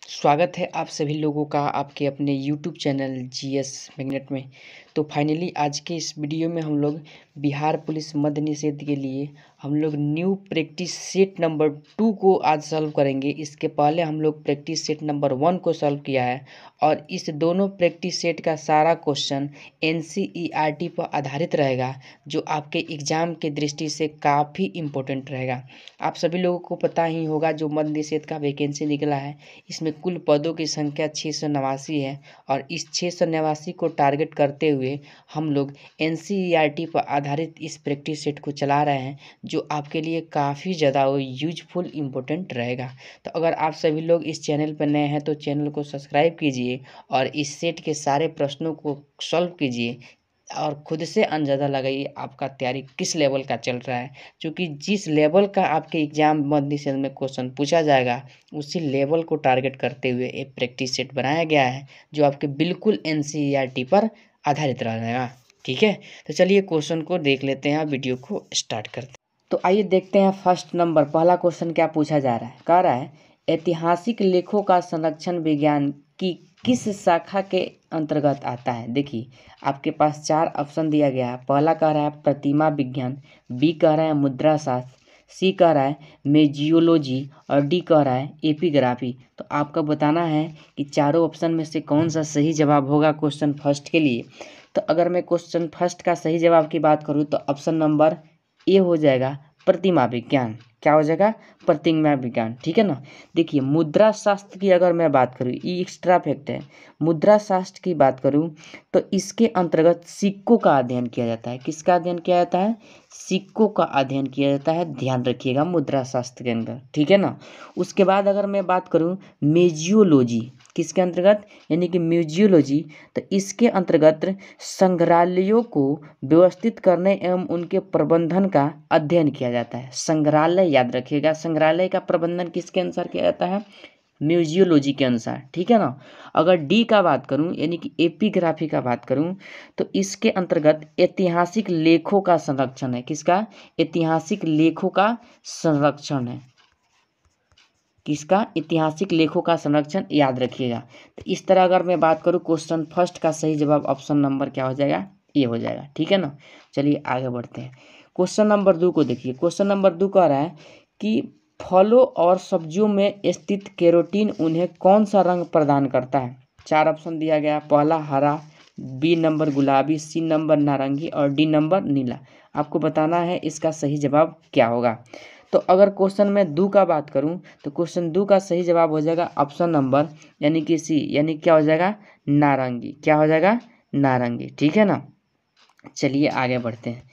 स्वागत है आप सभी लोगों का आपके अपने यूट्यूब चैनल जीएस मैग्नेट में। तो फाइनली आज के इस वीडियो में हम लोग बिहार पुलिस मद्य निषेध के लिए हम लोग न्यू प्रैक्टिस सेट नंबर 2 को आज सॉल्व करेंगे। इसके पहले हम लोग प्रैक्टिस सेट नंबर 1 को सॉल्व किया है और इस दोनों प्रैक्टिस सेट का सारा क्वेश्चन एनसीईआरटी पर आधारित रहेगा, जो आपके एग्ज़ाम के दृष्टि से काफ़ी इम्पोर्टेंट रहेगा। आप सभी लोगों को पता ही होगा जो मद्य निषेध का वैकेंसी निकला है, इसमें कुल पदों की संख्या 689 है और इस 689 को टारगेट करते हुए हम लोग एनसीईआरटी पर आधारित इस प्रैक्टिस सेट को चला रहे हैं, जो आपके लिए काफ़ी ज़्यादा यूजफुल इम्पोर्टेंट रहेगा। तो अगर आप सभी लोग इस चैनल पर नए हैं तो चैनल को सब्सक्राइब कीजिए और इस सेट के सारे प्रश्नों को सॉल्व कीजिए और खुद से अंदाज़ा लगाइए आपका तैयारी किस लेवल का चल रहा है, क्योंकि जिस लेवल का आपके एग्जाम मद्य निषेध में क्वेश्चन पूछा जाएगा उसी लेवल को टारगेट करते हुए एक प्रैक्टिस सेट बनाया गया है, जो आपके बिल्कुल एनसीईआरटी पर आधारित रहेगा। ठीक है, तो चलिए क्वेश्चन को देख लेते हैं, वीडियो को स्टार्ट करते हैं। तो आइए देखते हैं फर्स्ट नंबर पहला क्वेश्चन क्या पूछा जा रहा है। कह रहा है ऐतिहासिक लेखों का संरक्षण विज्ञान की किस शाखा के अंतर्गत आता है। देखिए आपके पास 4 ऑप्शन दिया गया है। पहला कह रहा है प्रतिमा विज्ञान, बी कह रहा है मुद्रा शास्त्र, सी कह रहा है म्यूजियोलॉजी और डी कह रहा है एपिग्राफी। तो आपको बताना है कि चारों ऑप्शन में से कौन सा सही जवाब होगा क्वेश्चन फर्स्ट के लिए। तो अगर मैं क्वेश्चन फर्स्ट का सही जवाब की बात करूँ तो ऑप्शन नंबर ए हो जाएगा प्रतिमा विज्ञान। क्या हो जाएगा? प्रतिमा विज्ञान। ठीक है ना। देखिए मुद्रा शास्त्र की अगर मैं बात करूँ, ये एक्स्ट्रा फैक्ट है। मुद्रा शास्त्र की बात करूँ तो इसके अंतर्गत सिक्कों का अध्ययन किया जाता है। किसका अध्ययन किया जाता है? सिक्कों का अध्ययन किया जाता है, ध्यान रखिएगा मुद्रा शास्त्र के अंदर। ठीक है ना। उसके बाद अगर मैं बात करूँ म्यूजियोलॉजी, किसके अंतर्गत, यानी कि म्यूजियोलॉजी, तो इसके अंतर्गत संग्रहालयों को व्यवस्थित करने एवं उनके प्रबंधन का अध्ययन किया जाता है। संग्रहालय याद रखिएगा, संग्रहालय का प्रबंधन किसके अनुसार किया जाता है? म्यूजियोलॉजी के अनुसार। ठीक है ना। अगर डी का बात करूं यानी कि एपिग्राफी का बात करूं तो इसके अंतर्गत ऐतिहासिक लेखों का संरक्षण है। किसका? ऐतिहासिक लेखों का संरक्षण है। किसका? ऐतिहासिक लेखों का संरक्षण, याद रखिएगा। तो इस तरह अगर मैं बात करूं क्वेश्चन फर्स्ट का सही जवाब ऑप्शन नंबर क्या हो जाएगा? ए हो जाएगा। ठीक है ना। चलिए आगे बढ़ते हैं। क्वेश्चन नंबर 2 को देखिए। क्वेश्चन नंबर 2 कह रहा है कि फलों और सब्जियों में स्थित कैरोटीन उन्हें कौन सा रंग प्रदान करता है। 4 ऑप्शन दिया गया। पहला हरा, बी नंबर गुलाबी, सी नंबर नारंगी और डी नंबर नीला। आपको बताना है इसका सही जवाब क्या होगा। तो अगर क्वेश्चन में 2 का बात करूं तो क्वेश्चन 2 का सही जवाब हो जाएगा ऑप्शन नंबर यानी कि सी, यानी क्या हो जाएगा? नारंगी। क्या हो जाएगा? नारंगी। ठीक है ना। चलिए आगे बढ़ते हैं।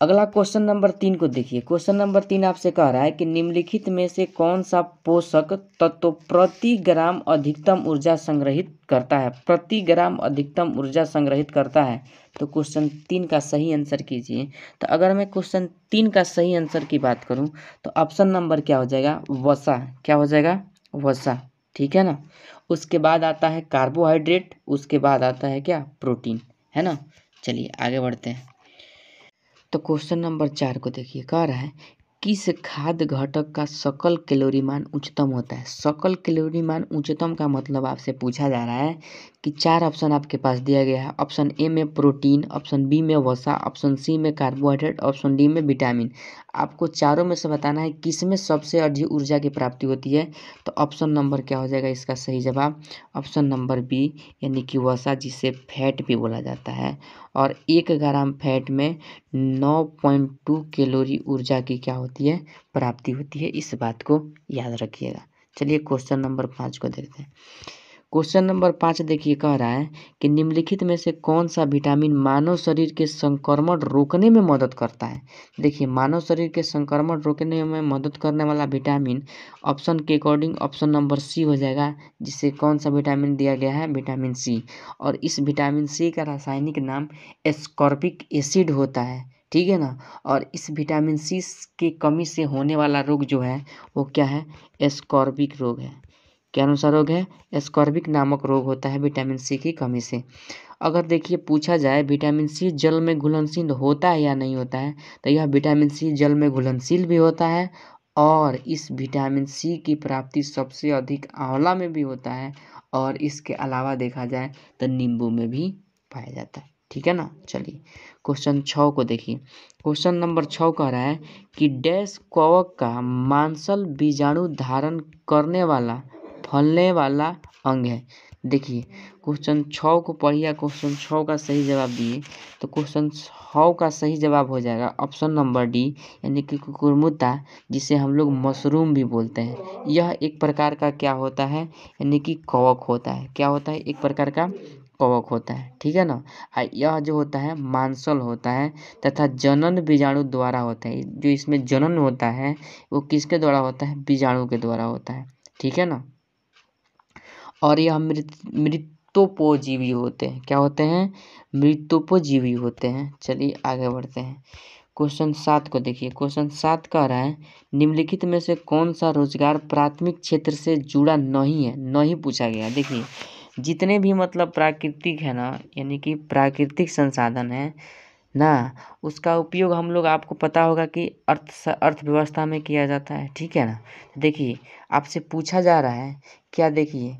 अगला क्वेश्चन नंबर 3 को देखिए। क्वेश्चन नंबर 3 आपसे कह रहा है कि निम्नलिखित में से कौन सा पोषक तत्व प्रति ग्राम अधिकतम ऊर्जा संग्रहित करता है। प्रति ग्राम अधिकतम ऊर्जा संग्रहित करता है। तो क्वेश्चन 3 का सही आंसर कीजिए। तो अगर मैं क्वेश्चन 3 का सही आंसर की बात करूं तो ऑप्शन नंबर क्या हो जाएगा? वसा। क्या हो जाएगा? वसा। ठीक है ना। उसके बाद आता है कार्बोहाइड्रेट, उसके बाद आता है क्या? प्रोटीन। है ना। चलिए आगे बढ़ते हैं। तो क्वेश्चन नंबर 4 को देखिए। कह रहा है किस खाद्य घटक का सकल कैलोरी मान उच्चतम होता है। सकल कैलोरी मान उच्चतम का मतलब आपसे पूछा जा रहा है कि 4 ऑप्शन आपके पास दिया गया है। ऑप्शन ए में प्रोटीन, ऑप्शन बी में वसा, ऑप्शन सी में कार्बोहाइड्रेट, ऑप्शन डी में विटामिन। आपको चारों में से बताना है किस में सबसे अधिक ऊर्जा की प्राप्ति होती है। तो ऑप्शन नंबर क्या हो जाएगा इसका सही जवाब? ऑप्शन नंबर बी, यानी कि वसा, जिसे फैट भी बोला जाता है। और 1 ग्राम फैट में 9.2 कैलोरी ऊर्जा की क्या होती है? प्राप्ति होती है। इस बात को याद रखिएगा। चलिए क्वेश्चन नंबर 5 को देखते हैं। क्वेश्चन नंबर 5 देखिए। कह रहा है कि निम्नलिखित में से कौन सा विटामिन मानव शरीर के संक्रमण रोकने में मदद करता है। देखिए मानव शरीर के संक्रमण रोकने में मदद करने वाला विटामिन ऑप्शन के अकॉर्डिंग ऑप्शन नंबर सी हो जाएगा, जिसे कौन सा विटामिन दिया गया है? Vitamin C. और इस विटामिन सी का रासायनिक नाम एस्कॉर्बिक एसिड होता है। ठीक है ना। और इस विटामिन सी की कमी से होने वाला रोग जो है वो क्या है? एस्कॉर्बिक रोग है। क्या अनुसार रोग है? एस्कॉर्बिक नामक रोग होता है विटामिन सी की कमी से। अगर देखिए पूछा जाए विटामिन सी जल में घुलनशील होता है या नहीं होता है, तो यह विटामिन सी जल में घुलनशील भी होता है और इस विटामिन सी की प्राप्ति सबसे अधिक आंवला में भी होता है और इसके अलावा देखा जाए तो नींबू में भी पाया जाता है। ठीक है ना। चलिए क्वेश्चन 6 को देखिए। क्वेश्चन नंबर 6 कह रहा है कि डैश कवक का मांसल बीजाणु धारण करने वाला फैलने वाला अंग है। देखिए क्वेश्चन 6 को पढ़िए, क्वेश्चन 6 का सही जवाब दिए तो क्वेश्चन 6 का सही जवाब हो जाएगा ऑप्शन नंबर डी, यानी कि कुकुरमुत्ता, जिसे हम लोग मशरूम भी बोलते हैं। यह एक प्रकार का क्या होता है, यानी कि कवक होता है। क्या होता है? एक प्रकार का कवक होता है। ठीक है ना। यह जो होता है मांसल होता है तथा जनन बीजाणु द्वारा होता है। जो इसमें जनन होता है वो किसके द्वारा होता है? बीजाणु के द्वारा होता है। ठीक है ना। और यह मृतोपजीवी होते हैं। क्या होते हैं? मृतोपजीवी होते हैं। चलिए आगे बढ़ते हैं। क्वेश्चन 7 को देखिए। क्वेश्चन 7 कह रहा है निम्नलिखित में से कौन सा रोजगार प्राथमिक क्षेत्र से जुड़ा नहीं है? नहीं पूछा गया। देखिए जितने भी मतलब प्राकृतिक है ना, यानी कि प्राकृतिक संसाधन है ना, उसका उपयोग हम लोग, आपको पता होगा कि अर्थव्यवस्था में किया जाता है। ठीक है ना। देखिए आपसे पूछा जा रहा है क्या, देखिए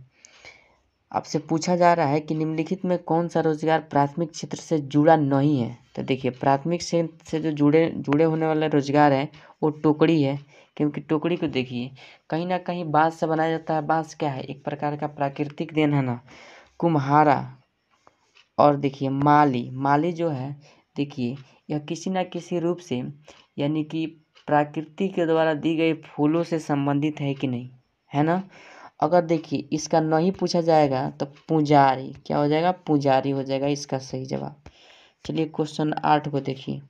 आपसे पूछा जा रहा है कि निम्नलिखित में कौन सा रोजगार प्राथमिक क्षेत्र से जुड़ा नहीं है। तो देखिए प्राथमिक क्षेत्र से जो जुड़े होने वाला रोजगार है वो टोकरी है। क्योंकि टोकरी को देखिए कहीं ना कहीं बांस से बनाया जाता है। बांस क्या है? एक प्रकार का प्राकृतिक देन है ना। कुम्हारा और देखिए माली जो है, देखिए यह किसी न किसी रूप से, यानी कि प्रकृति के द्वारा दी गई फूलों से संबंधित है कि नहीं, है ना। अगर देखिए इसका नहीं पूछा जाएगा तो पुजारी, क्या हो जाएगा? पुजारी हो जाएगा इसका सही जवाब। चलिए क्वेश्चन 8 को देखिए।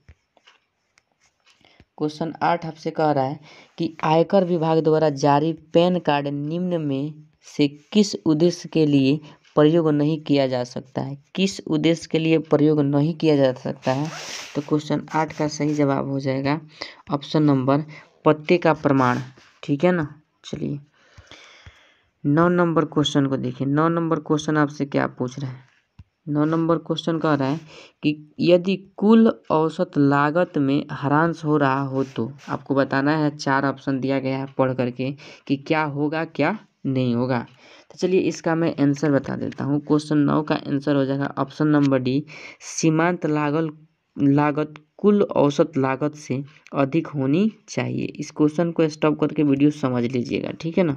क्वेश्चन 8 आपसे कह रहा है कि आयकर विभाग द्वारा जारी पैन कार्ड निम्न में से किस उद्देश्य के लिए प्रयोग नहीं किया जा सकता है? किस उद्देश्य के लिए प्रयोग नहीं किया जा सकता है? तो क्वेश्चन 8 का सही जवाब हो जाएगा ऑप्शन नंबर पत्ते का प्रमाण। ठीक है ना। चलिए 9 नंबर क्वेश्चन को देखिए। 9 नंबर क्वेश्चन आपसे क्या पूछ रहे हैं? 9 नंबर क्वेश्चन कह रहा है कि यदि कुल औसत लागत में ह्रास हो रहा हो तो आपको बताना है। 4 ऑप्शन दिया गया है पढ़ करके कि क्या होगा क्या नहीं होगा। तो चलिए इसका मैं आंसर बता देता हूँ। क्वेश्चन 9 का आंसर हो जाएगा ऑप्शन नंबर डी, सीमांत लागत कुल औसत लागत से अधिक होनी चाहिए। इस क्वेश्चन को स्टॉप करके वीडियो समझ लीजिएगा। ठीक है ना।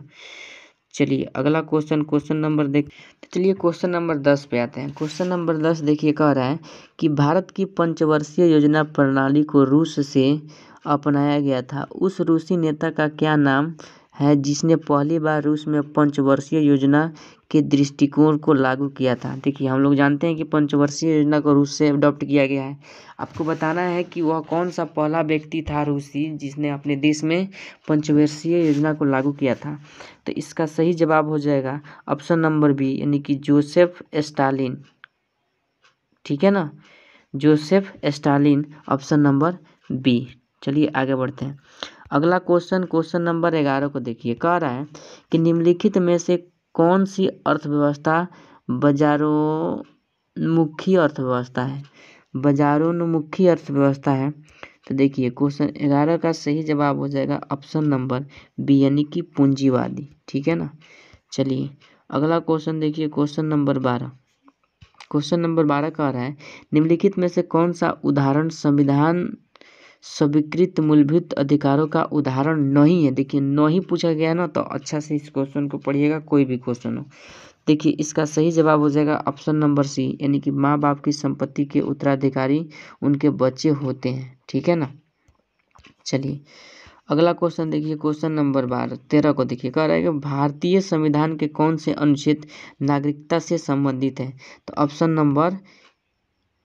चलिए अगला क्वेश्चन नंबर चलिए क्वेश्चन नंबर 10 पे आते हैं। क्वेश्चन नंबर 10 देखिए कह रहा है कि भारत की पंचवर्षीय योजना प्रणाली को रूस से अपनाया गया था। उस रूसी नेता का क्या नाम है जिसने पहली बार रूस में पंचवर्षीय योजना के दृष्टिकोण को लागू किया था? देखिए हम लोग जानते हैं कि पंचवर्षीय योजना को रूस से अडॉप्ट किया गया है। आपको बताना है कि वह कौन सा पहला व्यक्ति था रूसी जिसने अपने देश में पंचवर्षीय योजना को लागू किया था। तो इसका सही जवाब हो जाएगा ऑप्शन नंबर बी, यानी कि जोसेफ स्टालिन। ठीक है ना। Joseph Stalin option number B. चलिए आगे बढ़ते हैं। अगला क्वेश्चन नंबर 11 को देखिए। कह रहा है कि निम्नलिखित में से कौन सी अर्थव्यवस्था बाजारोन्मुखी अर्थव्यवस्था है? बाजारोन्मुखी अर्थव्यवस्था है। तो देखिए क्वेश्चन 11 का सही जवाब हो जाएगा ऑप्शन नंबर बी, यानी कि पूंजीवादी। ठीक है ना। चलिए अगला क्वेश्चन देखिए। क्वेश्चन नंबर 12 कह रहा है निम्नलिखित में से कौन सा उदाहरण संविधान स्वीकृत मूलभूत अधिकारों का उदाहरण नहीं है? देखिए नहीं पूछा गया ना, तो अच्छा से इस क्वेश्चन को पढ़िएगा, कोई भी क्वेश्चन हो। देखिए इसका सही जवाब हो जाएगा ऑप्शन नंबर सी, यानी कि माँ बाप की संपत्ति के उत्तराधिकारी उनके बच्चे होते हैं। ठीक है ना। चलिए अगला क्वेश्चन देखिए। क्वेश्चन नंबर 13 को देखिए। कह रहा है कि भारतीय संविधान के कौन से अनुच्छेद नागरिकता से संबंधित है? तो ऑप्शन नंबर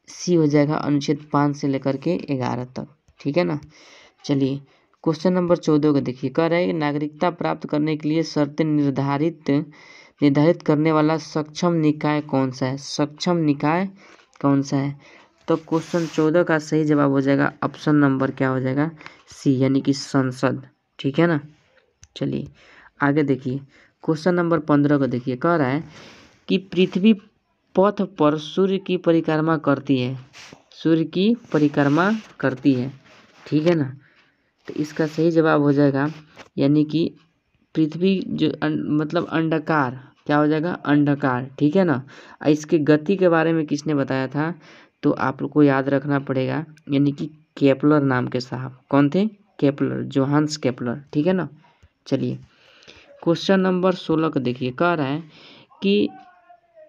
सी हो जाएगा अनुच्छेद 5 से लेकर के 11 तक। ठीक है ना। चलिए क्वेश्चन नंबर 14 को देखिए। कह रहा है कि नागरिकता प्राप्त करने के लिए शर्तें निर्धारित करने वाला सक्षम निकाय कौन सा है? सक्षम निकाय कौन सा है? तो क्वेश्चन 14 का सही जवाब हो जाएगा ऑप्शन नंबर क्या हो जाएगा? सी, यानी कि संसद। ठीक है ना। चलिए आगे देखिए। क्वेश्चन नंबर 15 को देखिए। कह रहा है कि पृथ्वी पथ पर सूर्य की परिक्रमा करती है। सूर्य की परिक्रमा करती है। ठीक है ना। तो इसका सही जवाब हो जाएगा यानी कि पृथ्वी जो मतलब अंडाकार, क्या हो जाएगा, अंडाकार। ठीक है ना। इसके गति के बारे में किसने बताया था, तो आप लोग को याद रखना पड़ेगा, यानी कि केपलर नाम के साहब। कौन थे, केपलर, जोहान्स केपलर। ठीक है ना। चलिए क्वेश्चन नंबर 16 को देखिए, कह रहा है कि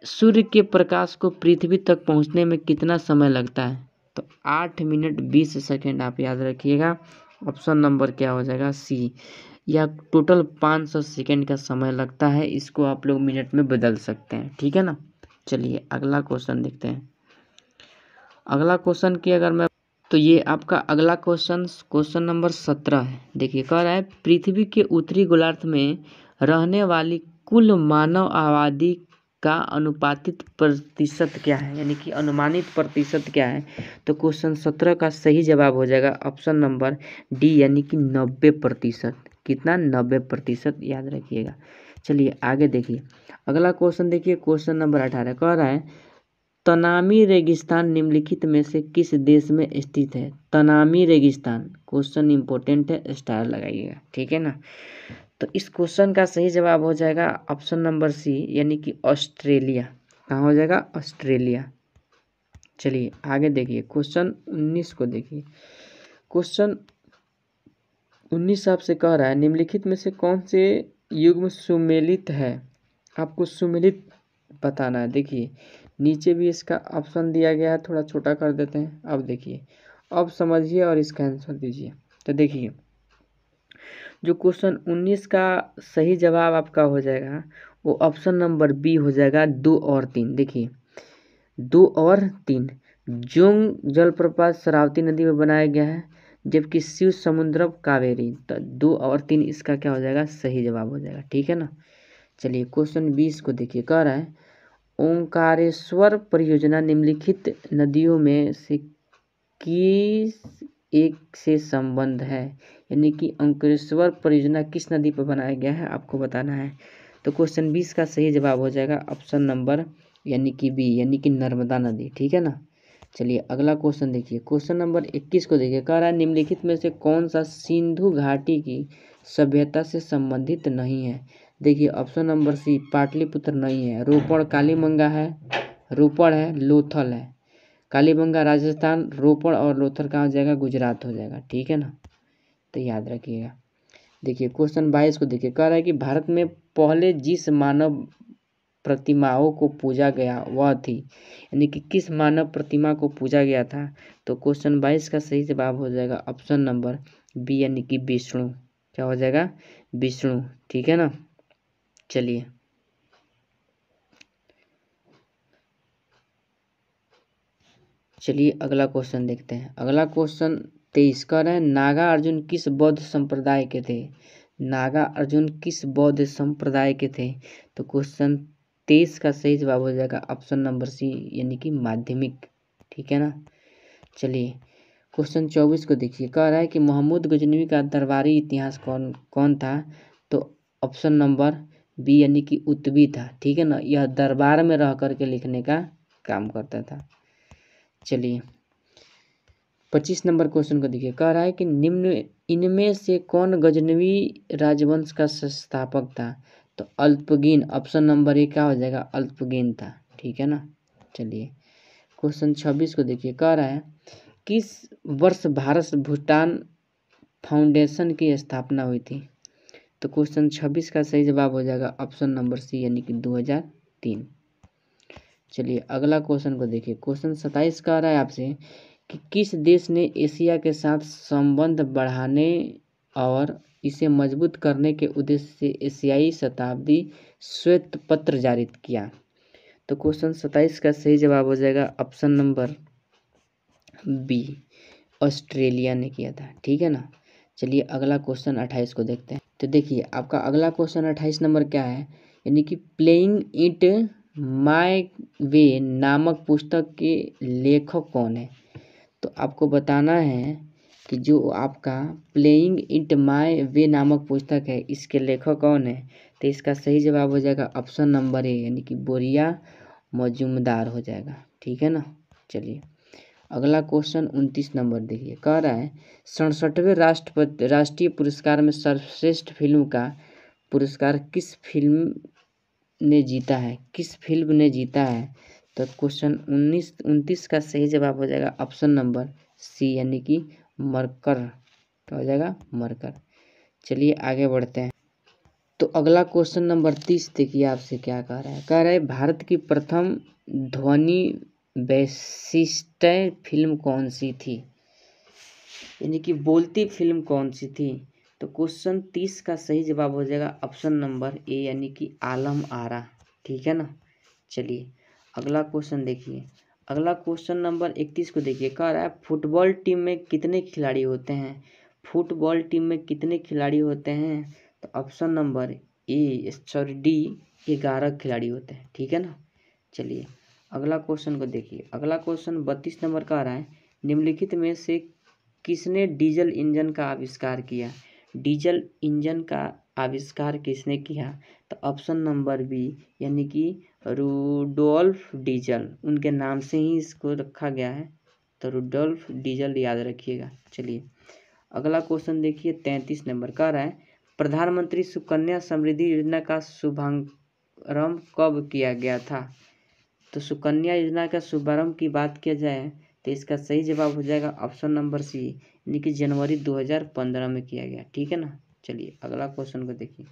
सूर्य के प्रकाश को पृथ्वी तक पहुंचने में कितना समय लगता है, तो 8 मिनट 20 सेकेंड आप याद रखिएगा। ऑप्शन नंबर क्या हो जाएगा, सी। या टोटल 500 सेकेंड का समय लगता है, इसको आप लोग मिनट में बदल सकते हैं। ठीक है ना। चलिए अगला क्वेश्चन देखते हैं। अगला क्वेश्चन की अगर मैं, तो ये आपका अगला क्वेश्चन नंबर 17 है। देखिए कह रहा है पृथ्वी के उत्तरी गोलार्ध में रहने वाली कुल मानव आबादी का अनुपातित प्रतिशत क्या है, यानी कि अनुमानित प्रतिशत क्या है, तो क्वेश्चन 17 का सही जवाब हो जाएगा ऑप्शन नंबर डी, यानी कि 90%। कितना, 90%, याद रखिएगा। चलिए आगे देखिए अगला क्वेश्चन देखिए, क्वेश्चन नंबर 18 कह रहा है तनामी रेगिस्तान निम्नलिखित में से किस देश में स्थित है। तनामी रेगिस्तान, क्वेश्चन इंपॉर्टेंट है, स्टार लगाइएगा। ठीक है ना। तो इस क्वेश्चन का सही जवाब हो जाएगा ऑप्शन नंबर सी, यानी कि ऑस्ट्रेलिया। कहाँ हो जाएगा, ऑस्ट्रेलिया। चलिए आगे देखिए क्वेश्चन 19 को देखिए। क्वेश्चन 19 आपसे कह रहा है निम्नलिखित में से कौन से युग्म सुमेलित है। आपको सुमेलित बताना है। देखिए नीचे भी इसका ऑप्शन दिया गया है, थोड़ा छोटा कर देते हैं। अब देखिए, अब समझिए और इसका आंसर दीजिए। तो देखिए जो क्वेश्चन 19 का सही जवाब आपका हो जाएगा वो ऑप्शन नंबर बी हो जाएगा, 2 और 3। देखिए 2 और 3, जोंग जलप्रपात शरावती नदी में बनाया गया है, जबकि शिव समुद्रम कावेरी। तो 2 और 3 इसका क्या हो जाएगा, सही जवाब हो जाएगा। ठीक है ना। चलिए क्वेश्चन 20 को देखिए, कह रहा है ओंकारेश्वर परियोजना निम्नलिखित नदियों में से किस एक से संबंध है, यानी कि ओंकारेश्वर परियोजना किस नदी पर बनाया गया है, आपको बताना है। तो क्वेश्चन 20 का सही जवाब हो जाएगा ऑप्शन नंबर यानी कि बी, यानी कि नर्मदा नदी। ठीक है ना। चलिए अगला क्वेश्चन देखिए, क्वेश्चन नंबर 21 को देखिए, कह रहा है निम्नलिखित में से कौन सा सिंधु घाटी की सभ्यता से संबंधित नहीं है। देखिए ऑप्शन नंबर सी, पाटलिपुत्र नहीं है, रोपड़ कालीबंगा है, रोपड़ है, लोथल है। कालीबंगा राजस्थान, रोपड़ और लोथल कहाँ हो जाएगा, गुजरात हो जाएगा। ठीक है ना। तो याद रखिएगा। देखिए क्वेश्चन 22 को देखिए, कह रहा है कि भारत में पहले जिस मानव प्रतिमाओं को पूजा गया वह थी, यानी कि किस मानव प्रतिमा को पूजा गया था। तो क्वेश्चन 22 का सही जवाब हो जाएगा ऑप्शन नंबर बी, यानी कि विष्णु। क्या हो जाएगा, विष्णु। ठीक है ना। चलिए अगला क्वेश्चन देखते हैं। अगला क्वेश्चन 23 कह रहे हैं नागा अर्जुन किस बौद्ध संप्रदाय के थे। नागा अर्जुन किस बौद्ध संप्रदाय के थे। तो क्वेश्चन 23 का सही जवाब हो जाएगा ऑप्शन नंबर सी, यानी कि माध्यमिक। ठीक है ना। चलिए क्वेश्चन 24 को देखिए, कह रहा है कि मोहम्मद गजनवी का दरबारी इतिहास कौन था। तो ऑप्शन नंबर बी, यानी कि उत्बी था। ठीक है ना। यह दरबार में रह करके लिखने का काम करता था। चलिए 25 नंबर क्वेश्चन को देखिए, कह रहा है कि निम्न इनमें से कौन गजनवी राजवंश का संस्थापक था। तो अल्पगीन, ऑप्शन नंबर ए क्या हो जाएगा, अल्पगीन था। ठीक है ना। चलिए क्वेश्चन 26 को देखिए, कह रहा है किस वर्ष भारत भूटान फाउंडेशन की स्थापना हुई थी। तो क्वेश्चन 26 का सही जवाब हो जाएगा ऑप्शन नंबर सी, यानी कि 2003। चलिए अगला क्वेश्चन को देखिए, क्वेश्चन 27 कह रहा है आपसे कि किस देश ने एशिया के साथ संबंध बढ़ाने और इसे मजबूत करने के उद्देश्य से एशियाई शताब्दी श्वेत पत्र जारी किया। तो क्वेश्चन 27 का सही जवाब हो जाएगा ऑप्शन नंबर बी, ऑस्ट्रेलिया ने किया था। ठीक है ना। चलिए अगला क्वेश्चन 28 को देखते हैं। तो देखिए आपका अगला क्वेश्चन 28 नंबर क्या है, यानी कि प्लेइंग इट माय वे नामक पुस्तक के लेखक कौन है। तो आपको बताना है कि जो आपका प्लेइंग इट माय वे नामक पुस्तक है इसके लेखक कौन है। तो इसका सही जवाब हो जाएगा ऑप्शन नंबर ए, यानी कि बोरिया मजूमदार हो जाएगा। ठीक है ना। चलिए अगला क्वेश्चन 29 नंबर देखिए, कह रहा है 67वें राष्ट्रीय पुरस्कार में सर्वश्रेष्ठ फिल्म का पुरस्कार किस फिल्म ने जीता है, किस फिल्म ने जीता है। तो क्वेश्चन 29 का सही जवाब हो जाएगा ऑप्शन नंबर सी, यानी कि मरकर। क्या हो जाएगा, मरकर। चलिए आगे बढ़ते हैं। तो अगला क्वेश्चन नंबर 30 देखिए आपसे क्या कह रहा है। कह रहा है भारत की प्रथम ध्वनि वैशिष्ट फिल्म कौन सी थी, यानी कि बोलती फिल्म कौन सी थी। तो क्वेश्चन 30 का सही जवाब हो जाएगा ऑप्शन नंबर ए, यानी कि आलम आरा। ठीक है ना। चलिए अगला क्वेश्चन देखिए। अगला क्वेश्चन नंबर 31 को देखिए, कह रहा है फुटबॉल टीम में कितने खिलाड़ी होते हैं, फुटबॉल टीम में कितने खिलाड़ी होते हैं। तो ऑप्शन नंबर डी 11 खिलाड़ी होते हैं। ठीक है ना। चलिए अगला क्वेश्चन को देखिए। अगला क्वेश्चन 32 नंबर का आ रहा है, निम्नलिखित में से किसने डीजल इंजन का आविष्कार किया, डीजल इंजन का आविष्कार किसने किया। तो ऑप्शन नंबर बी, यानी कि रुडोल्फ डीजल, उनके नाम से ही इसको रखा गया है। तो रुडोल्फ डीजल याद रखिएगा। चलिए अगला क्वेश्चन देखिए 33 नंबर का रहा है, प्रधानमंत्री सुकन्या समृद्धि योजना का शुभारंभ कब किया गया था। तो सुकन्या योजना का शुभारंभ की बात किया जाए तो इसका सही जवाब हो जाएगा ऑप्शन नंबर सी, यानी कि जनवरी 2015 में किया गया। ठीक है ना। चलिए अगला क्वेश्चन को देखिए।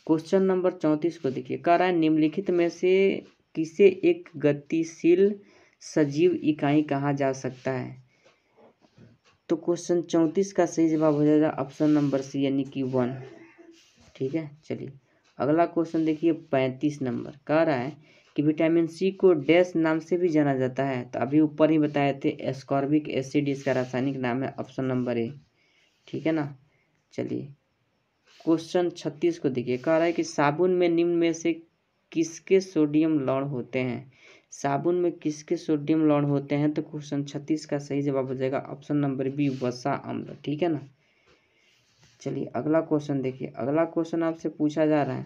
क्वेश्चन नंबर 34 को देखिए, कह रहा है निम्नलिखित में से किसे एक गतिशील सजीव इकाई कहा जा सकता है। तो क्वेश्चन 34 का सही जवाब हो जाएगा ऑप्शन नंबर सी, यानी कि 1। ठीक है। चलिए अगला क्वेश्चन देखिए 35 नंबर, कह रहा है कि विटामिन सी को डैश नाम से भी जाना जाता है। तो अभी ऊपर ही बताए थे एस्कॉर्बिक एसिड इसका रासायनिक नाम है, ऑप्शन नंबर ए। ठीक है ना। चलिए क्वेश्चन 36 को देखिए, कह रहा है कि साबुन में निम्न में से किसके सोडियम लवण होते हैं, साबुन में किसके सोडियम लवण होते हैं। तो क्वेश्चन 36 का सही जवाब हो जाएगा ऑप्शन नंबर बी, वसा अम्ल। ठीक है ना। चलिए अगला क्वेश्चन देखिए। अगला क्वेश्चन आपसे पूछा जा रहा है,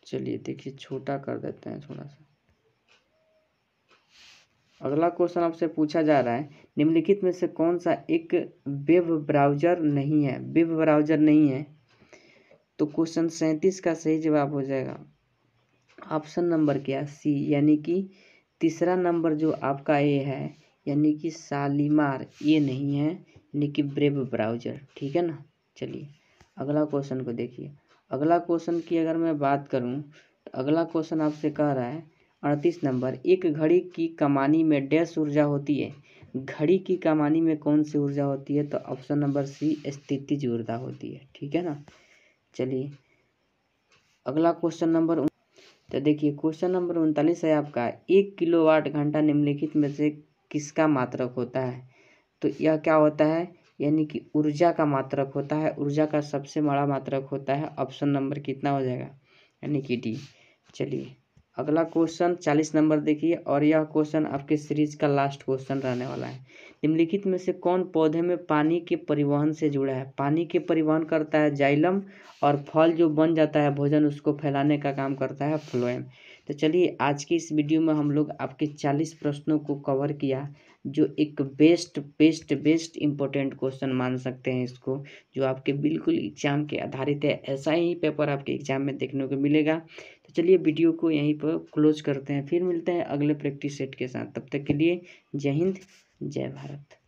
चलिए देखिए छोटा कर देते हैं थोड़ा सा। अगला क्वेश्चन आपसे पूछा जा रहा है, निम्नलिखित में से कौन सा एक वेब ब्राउजर नहीं है, वेब ब्राउजर नहीं है। तो क्वेश्चन 37 का सही जवाब हो जाएगा ऑप्शन नंबर क्या, सी, यानी कि तीसरा नंबर जो आपका ए है, यानी कि शालीमार, ये नहीं है, यानी कि ब्रेव ब्राउजर। ठीक है ना। चलिए अगला क्वेश्चन को देखिए। अगला क्वेश्चन की अगर मैं बात करूं तो अगला क्वेश्चन आपसे कह रहा है 38 नंबर, एक घड़ी की कमानी में डैश ऊर्जा होती है, घड़ी की कमानी में कौन सी ऊर्जा होती है। तो ऑप्शन नंबर सी, स्थितिज ऊर्जा होती है। ठीक है ना। चलिए अगला क्वेश्चन नंबर, तो देखिए क्वेश्चन नंबर 39 है आपका, 1 किलोवाट घंटा निम्नलिखित में से किसका मात्रक होता है। तो यह क्या होता है, यानी कि ऊर्जा का मात्रक होता है, ऊर्जा का सबसे बड़ा मात्रक होता है। ऑप्शन नंबर कितना हो जाएगा, यानी कि डी। चलिए अगला क्वेश्चन 40 नंबर देखिए, और यह क्वेश्चन आपके सीरीज का लास्ट क्वेश्चन रहने वाला है। निम्नलिखित में से कौन पौधे में पानी के परिवहन से जुड़ा है, पानी के परिवहन करता है जाइलम, और फल जो बन जाता है भोजन उसको फैलाने का काम करता है फ्लोएम। तो चलिए आज की इस वीडियो में हम लोग आपके 40 प्रश्नों को कवर किया, जो एक बेस्ट इंपॉर्टेंट क्वेश्चन मान सकते हैं इसको, जो आपके बिल्कुल एग्जाम के आधारित है। ऐसा ही पेपर आपके एग्जाम में देखने को मिलेगा। तो चलिए वीडियो को यहीं पर क्लोज करते हैं, फिर मिलते हैं अगले प्रैक्टिस सेट के साथ। तब तक के लिए जय हिंद, जय भारत।